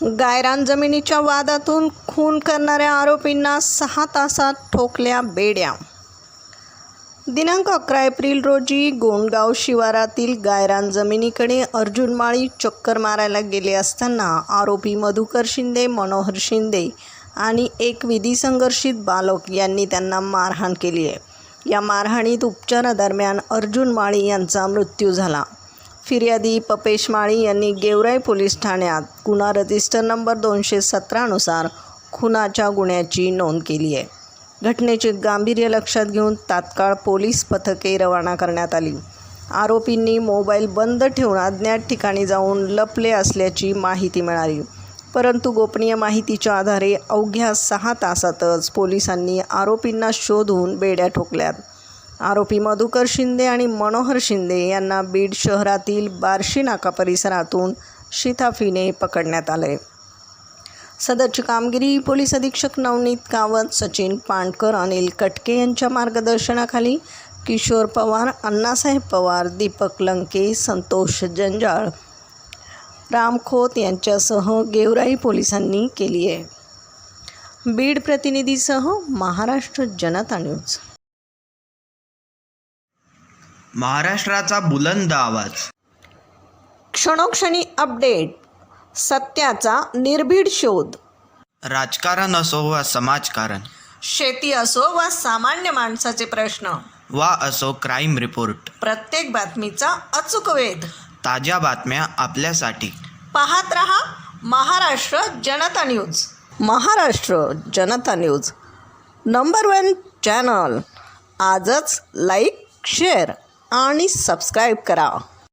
गायरान जमिनीच्या वादातून खून करणाऱ्या आरोपींना 6 तासात ठोकल्या बेड्या. दिनांक 11 एप्रिल रोजी गोंडगाव शिवारातील गायरान जमिनीकडे अर्जुन माळी चक्कर मारायला गेले असताना आरोपी मधुकर शिंदे, मनोहर शिंदे आणि एक विधी संघर्षित बालक यांनी त्यांना मारहाण केली आहे. या मारहाणीत उपचारादरम्यान अर्जुन माळी यांचा मृत्यू झाला. फिर्यादी पपेश माळी यांनी गेवराई पोलीस ठाण्यात गुन्हा रजिस्टर नंबर 217 नुसार खुनाच्या गुन्ह्याची नोंद केली आहे. घटनेचे गांभीर्य लक्षात घेऊन तात्काळ पोलीस पथके रवाना करण्यात आली. आरोपींनी मोबाईल बंद ठेवून अज्ञात ठिकाणी जाऊन लपले असल्याची माहिती मिळाली, परंतु गोपनीय माहितीच्या आधारे अवघ्या 6 तासातच पोलिसांनी आरोपींना शोधून बेड्या ठोकल्यात. आरोपी मधुकर शिंदे आणि मनोहर शिंदे यांना बीड शहरातील बार्शी नाका परिसरातून शिताफीने पकडण्यात आले. सदरची कामगिरी पोलीस अधीक्षक नवनीत कावत, सचिन पांडकर, अनिल कटके यांच्या मार्गदर्शनाखाली किशोर पवार, अण्णासाहेब पवार, दीपक लंके, संतोष जंजाळ, राम खोत यांच्यासह गेवराई पोलिसांनी केली आहे. बीड प्रतिनिधीसह महाराष्ट्र जनता न्यूज. महाराष्ट्राचा बुलंद आवाज. क्षणोक्षणी अपडेट, सत्याचा निर्भीड शोध. राजकारण असो वा समाजकारण, शेती असो वा सामान्य माणसाचे प्रश्न, वा असो क्राईम रिपोर्ट, प्रत्येक बातमीचा अचूक वेध. ताज्या बातम्या आपल्यासाठी. पाहत रहा महाराष्ट्र जनता न्यूज. महाराष्ट्र जनता न्यूज नंबर 1 चॅनल. आजच लाईक, शेअर आणि सबस्क्राईब करा.